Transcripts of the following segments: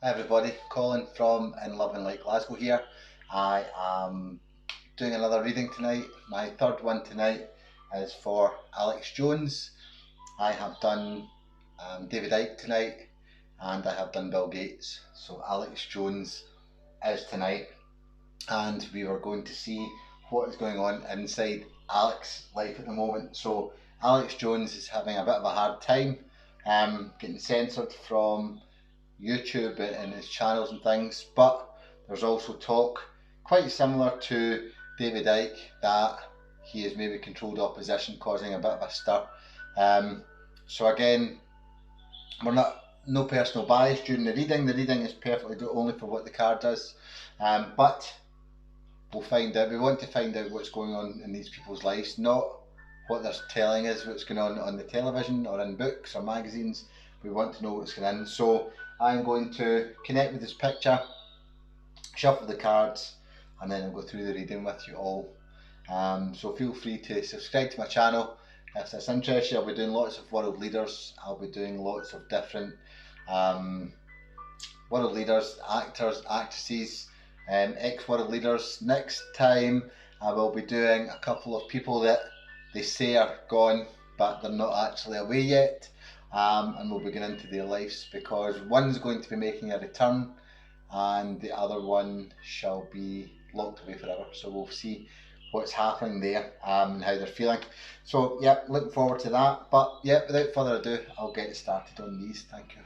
Hi everybody, Colin from In Love and Like Glasgow here. I am doing another reading tonight. My third one tonight is for Alex Jones. I have done David Icke tonight and I have done Bill Gates. So Alex Jones is tonight and we are going to see what is going on inside Alex's life at the moment. So Alex Jones is having a bit of a hard time getting censored from YouTube and his channels and things, but there's also talk quite similar to David Icke that he has maybe controlled opposition, causing a bit of a stir. So again, we're not no personal bias during the reading. The reading is perfectly good only for what the card does, but we'll find out. We want to find out what's going on in these people's lives, not what they're telling us what's going on the television or in books or magazines. We want to know what's going on. So I'm going to connect with this picture, shuffle the cards, and then I'll go through the reading with you all. So feel free to subscribe to my channel if this interests you. I'll be doing lots of world leaders. I'll be doing lots of different world leaders, actors, actresses, ex-world leaders. Next time I will be doing a couple of people that they say are gone but they're not actually away yet, and we'll be getting into their lives because one's going to be making a return and the other one shall be locked away forever. So we'll see what's happening there and how they're feeling. So yeah, looking forward to that. But yeah, without further ado, I'll get started on these. Thank you.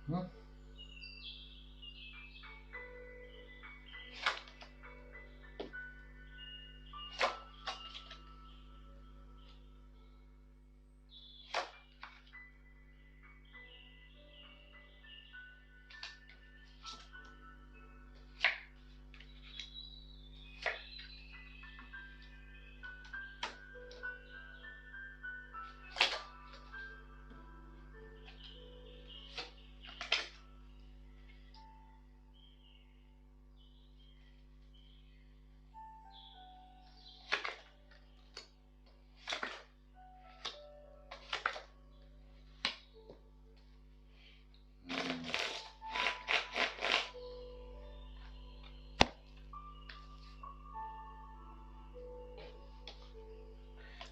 Hmm?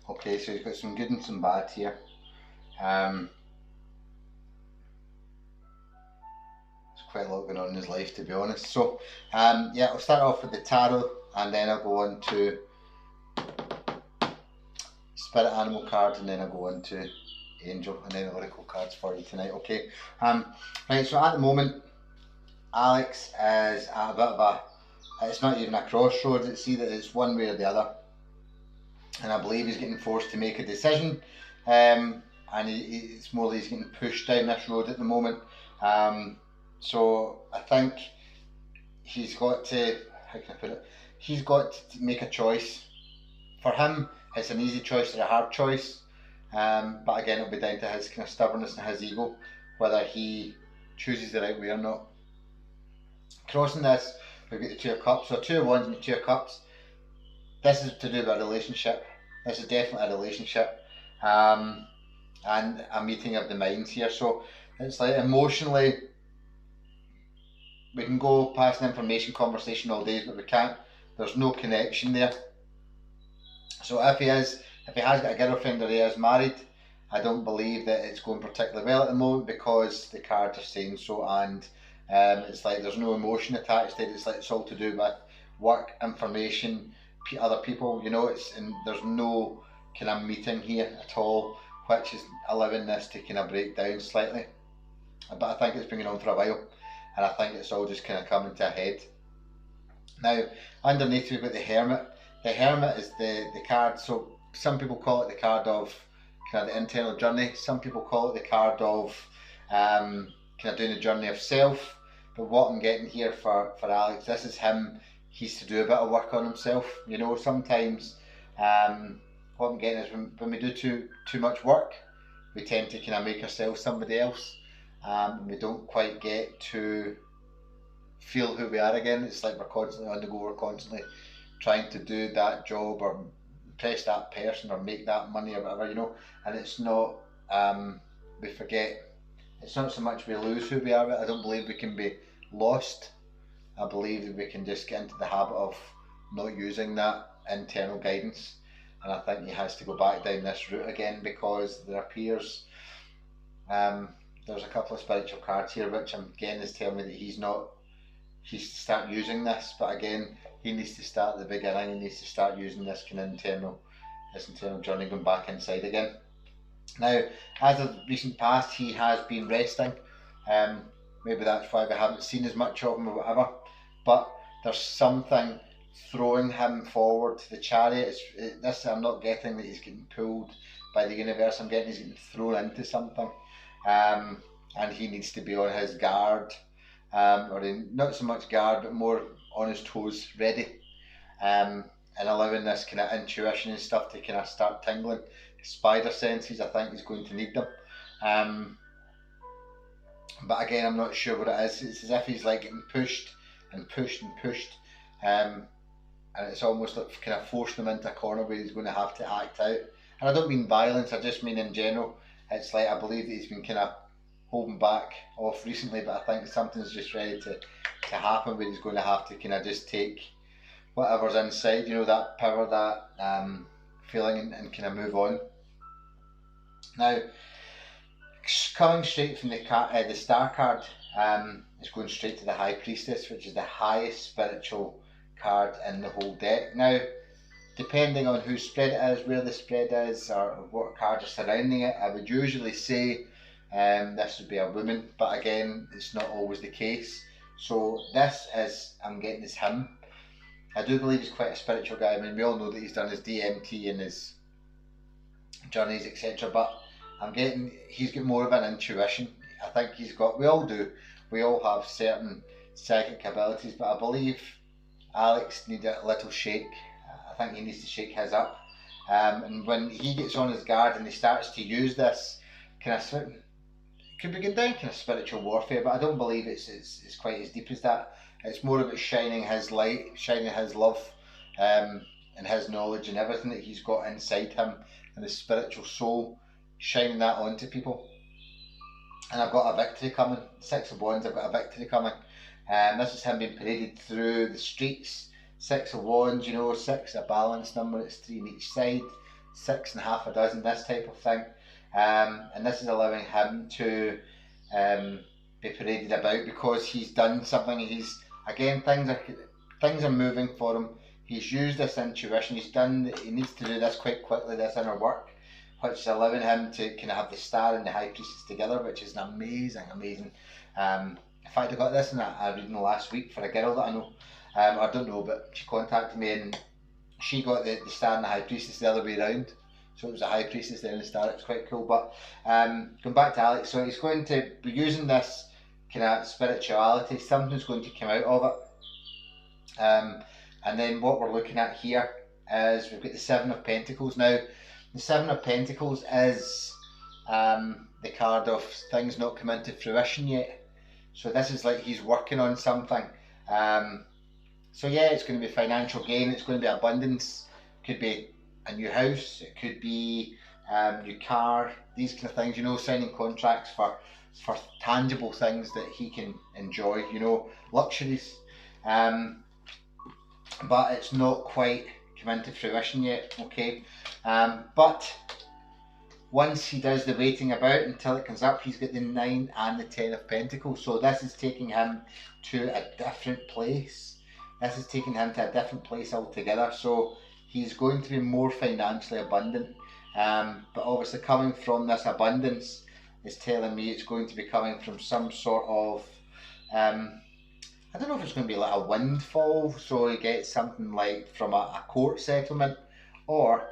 Okay, so he's got some good and some bad here. There's quite a lot going on in his life, to be honest. So, yeah, I'll start off with the tarot, and then I'll go on to spirit animal cards, and then I'll go on to angel, and then oracle cards for you tonight. Okay. Right. So at the moment, Alex is at a bit of a. It's not even a crossroads. It's either it's one way or the other, and I believe he's getting forced to make a decision. And it's more that he's getting pushed down this road at the moment. So I think he's got to, how can I put it? He's got to make a choice. For him, it's an easy choice or a hard choice. But again, it'll be down to his kind of stubbornness and his ego, whether he chooses the right way or not. Crossing this, we've got the Two of Cups. So Two of Wands and the Two of Cups. This is to do with a relationship. This is definitely a relationship. And a meeting of the minds here. So it's like emotionally, we can go past an information conversation all day, but we can't. There's no connection there. So if he has got a girlfriend or he is married, I don't believe that it's going particularly well at the moment, because the cards are saying so, and it's like there's no emotion attached to it. It's like it's all to do with work, information, other people. You know, and there's no kind of meeting here at all, which is allowing this to kind of break down slightly. But I think it's been going on for a while, and I think it's all just kind of coming to a head. Now, underneath we've got the Hermit. The Hermit is the card, so some people call it the card of kind of the internal journey. Some people call it the card of kind of doing the journey of self. But what I'm getting here for Alex, this is him. He's to do a bit of work on himself. You know, sometimes what I'm getting is when we do too much work, we tend to kind of make ourselves somebody else. We don't quite get to feel who we are again. It's like we're constantly on the go, we're constantly trying to do that job or impress that person or make that money or whatever, you know. And it's not, we forget, it's not so much we lose who we are. I don't believe we can be lost. I believe that we can just get into the habit of not using that internal guidance. And I think he has to go back down this route again, because there appears, there's a couple of spiritual cards here which again is telling me that he's to start using this, but again, he needs to start at the beginning. He needs to start using this kind of internal journey, going back inside again. Now, as of recent past, he has been resting. Maybe that's why we haven't seen as much of him or whatever. But there's something throwing him forward to the Chariot. I'm not getting that he's getting pulled by the universe. I'm getting he's getting thrown into something, and he needs to be on his guard. Not so much guard, but more on his toes, ready, and allowing this kind of intuition and stuff to kind of start tingling. Spider senses, I think he's going to need them. But again, I'm not sure what it is. It's as if he's like getting pushed and pushed and pushed, and it's almost like kind of forcing him into a corner where he's going to have to act out. And I don't mean violence, I just mean in general. It's like I believe that he's been kind of holding back off recently, but I think something's just ready to happen where he's going to have to kind of just take whatever's inside, you know, that power, that feeling, and kind of move on. Now, coming straight from the Star card, is going straight to the High Priestess, which is the highest spiritual card in the whole deck. Now, depending on whose spread it is, where the spread is, or what cards are surrounding it, I would usually say This would be a woman, but again, it's not always the case. So this is, I'm getting is him. I do believe he's quite a spiritual guy. I mean, we all know that he's done his DMT and his journeys, etc. But I'm getting he's got more of an intuition. I think he's got. We all do. We all have certain psychic abilities, but I believe Alex needs a little shake. I think he needs to shake his up. And when he gets on his guard and he starts to use this kind of it could be going down kind of spiritual warfare, but I don't believe it's quite as deep as that. It's more about shining his light, shining his love, and his knowledge and everything that he's got inside him and his spiritual soul, shining that onto people. And I've got a victory coming. 6 of Wands, I've got a victory coming. This is him being paraded through the streets. 6 of Wands, you know, 6 a balanced number, it's 3 on each side, 6 and half a dozen, this type of thing. And this is allowing him to be paraded about because he's done something. He's again things are moving for him. He's used this intuition. He needs to do this quite quickly, this inner work, which is allowing him to kind of have the star and the high priestess together, which is an amazing. In fact, I got this in a reading last week for a girl that I know. I don't know, but she contacted me and she got the star and the high priestess the other way around. So it was a high priestess there and the star. It's quite cool. But going back to Alex, so he's going to be using this kind of spirituality. Something's going to come out of it. And then what we're looking at here is we've got the 7 of Pentacles. Now, the 7 of Pentacles is the card of things not come into fruition yet. So this is like he's working on something. So yeah, it's going to be financial gain. It's going to be abundance. Could be a new house. It could be new car. These kind of things. You know, signing contracts for tangible things that he can enjoy. You know, luxuries. But it's not quite come into fruition yet, okay? But once he does the waiting about until it comes up, he's got the 9 and the 10 of Pentacles. So this is taking him to a different place. This is taking him to a different place altogether. So he's going to be more financially abundant. But obviously coming from this abundance is telling me it's going to be coming from some sort of I don't know if it's going to be like a windfall, so he gets something like from a court settlement, or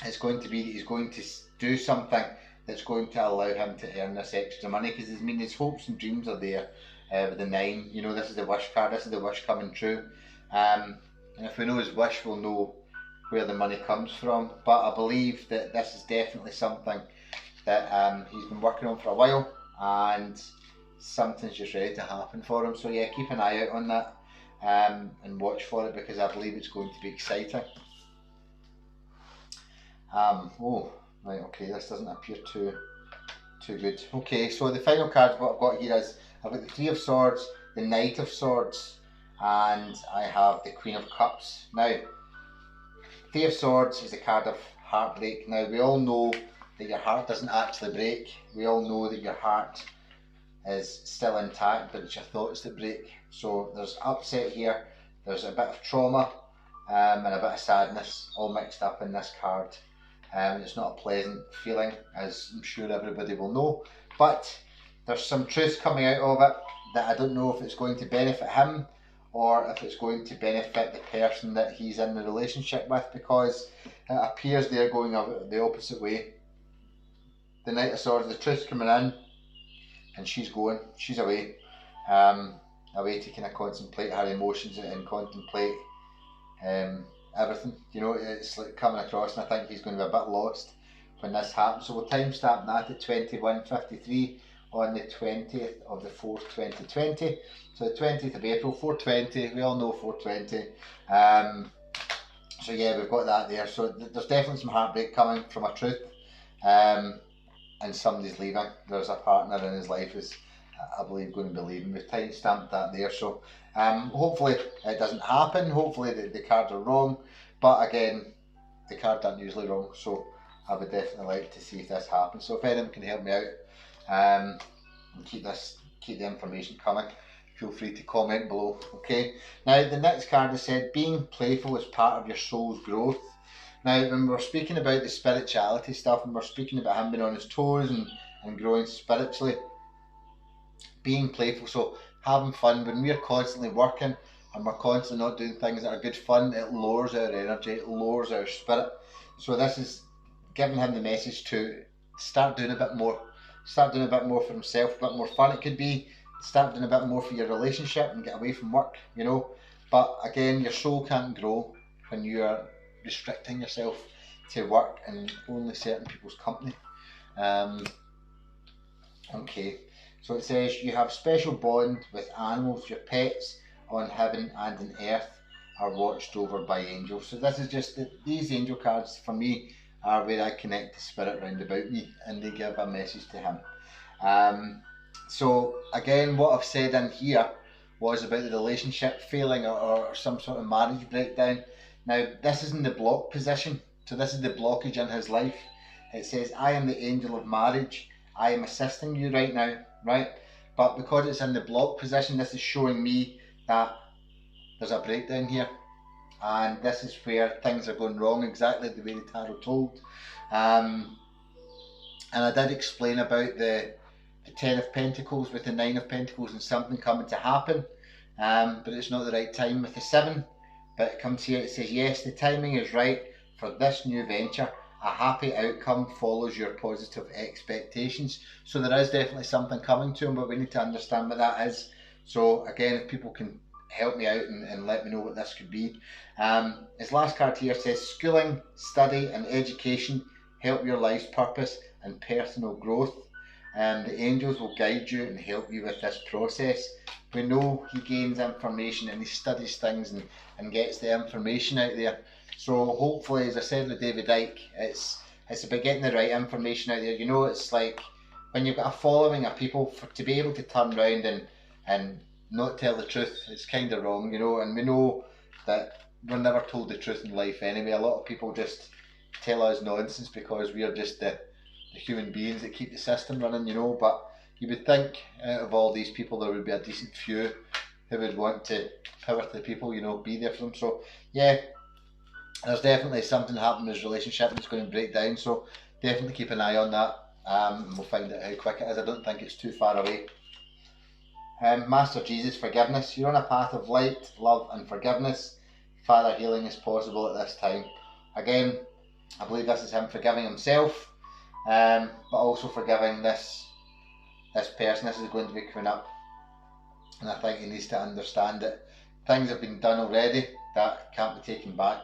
it's going to be that he's going to do something that's going to allow him to earn this extra money, because his hopes and dreams are there with the 9. You know, this is the wish card, this is the wish coming true. And if we know his wish, we'll know where the money comes from. But I believe that this is definitely something that he's been working on for a while, and something's just ready to happen for him. So yeah, keep an eye out on that and watch for it, because I believe it's going to be exciting. Oh, right, okay, this doesn't appear too good. Okay, so the final card what I've got here is I've got the 3 of Swords, the Knight of Swords, and I have the Queen of Cups. Now, 3 of Swords is a card of heartbreak. Now, we all know that your heart doesn't actually break. We all know that your heart is still intact, but it's your thoughts that break. So there's upset here, there's a bit of trauma and a bit of sadness all mixed up in this card. It's not a pleasant feeling, as I'm sure everybody will know, but there's some truth coming out of it that I don't know if it's going to benefit him or if it's going to benefit the person that he's in the relationship with, because it appears they're going the opposite way. The Knight of Swords, the truth coming in, and she's away, away to kind of contemplate her emotions and contemplate everything. You know, it's like coming across, and I think he's going to be a bit lost when this happens. So we'll timestamp that at 21:53 on the 20th of the 4th, 2020. So the 20th of April, 4:20. We all know 4:20. So yeah, we've got that there. So there's definitely some heartbreak coming from a truth. And somebody's leaving. There's a partner in his life who's, I believe, going to be leaving. We've time-stamped that there. So hopefully it doesn't happen. Hopefully the cards are wrong. But again, the cards aren't usually wrong. So I would definitely like to see if this happens. So if anyone can help me out and keep the information coming, feel free to comment below. Okay. Now the next card has said, being playful is part of your soul's growth. Now, when we're speaking about the spirituality stuff and we're speaking about him being on his toes and and growing spiritually, being playful. So having fun. When we're constantly working and we're constantly not doing things that are good fun, it lowers our energy, it lowers our spirit. So this is giving him the message to start doing a bit more. Start doing a bit more for himself, a bit more fun. It could be start doing a bit more for your relationship and get away from work, you know. But again, your soul can't grow when you're restricting yourself to work and only certain people's company. Okay, so it says you have special bond with animals. Your pets on heaven and in earth are watched over by angels. So this is just these angel cards for me are where I connect the spirit round about me, and they give a message to him. So again, what I've said in here was about the relationship failing or some sort of marriage breakdown. Now this is in the block position, so this is the blockage in his life. It says, I am the angel of marriage. I am assisting you right now, right? But because it's in the block position, this is showing me that there's a breakdown here. And this is where things are going wrong, exactly the way the tarot told. And I did explain about the Ten of Pentacles with the Nine of Pentacles and something coming to happen. But it's not the right time with the Seven. But it comes here, it says, yes, the timing is right for this new venture. A happy outcome follows your positive expectations. So there is definitely something coming to him, but we need to understand what that is. So again, if people can help me out and let me know what this could be. His last card here says, schooling, study and education help your life's purpose and personal growth. The angels will guide you and help you with this process. We know he gains information and he studies things and gets the information out there. So hopefully, as I said with David Icke, it's about getting the right information out there. You know, it's like when you've got a following of people, to be able to turn around and not tell the truth, it's kind of wrong, you know. And we know that we're never told the truth in life anyway. A lot of people just tell us nonsense because we are just the human beings that keep the system running, you know. But you would think out of all these people there would be a decent few who would want to power to the people, you know, be there for them. So yeah, there's definitely something happening in his relationship that's going to break down, so definitely keep an eye on that. And we'll find out how quick it is. I don't think it's too far away. Master Jesus, forgiveness. You're on a path of light, love and forgiveness. Father, healing is possible at this time. Again, I believe this is him forgiving himself, but also forgiving this person. This is going to be coming up, and I think he needs to understand that things have been done already that can't be taken back,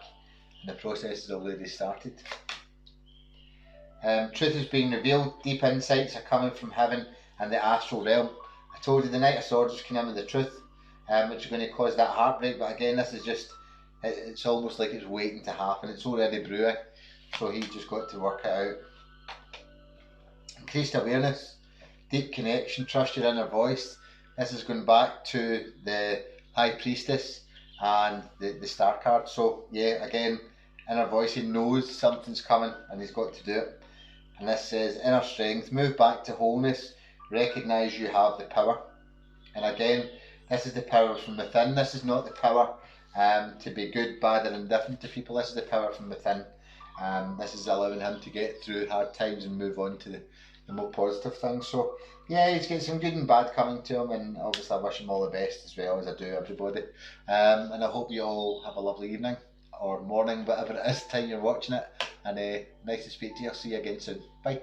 and the process has already started. Truth is being revealed. Deep insights are coming from heaven and the astral realm. I told you the Knight of Swords was coming in with the truth, which is going to cause that heartbreak. But again, this is just, it's almost like it's waiting to happen. It's already brewing, so he's just got to work it out. Increased awareness, deep connection, trust your inner voice. This is going back to the High Priestess and the Star card. So yeah, again, inner voice, he knows something's coming and he's got to do it. And this says inner strength, move back to wholeness, recognise you have the power. And again, this is the power from within. This is not the power to be good, bad or indifferent to people. This is the power from within. This is allowing him to get through hard times and move on to the more positive things. So yeah, he's got some good and bad coming to him, and obviously I wish him all the best as well, as I do everybody. And I hope you all have a lovely evening or morning, whatever it is time you're watching it, and nice to speak to you. I'll see you again soon. Bye.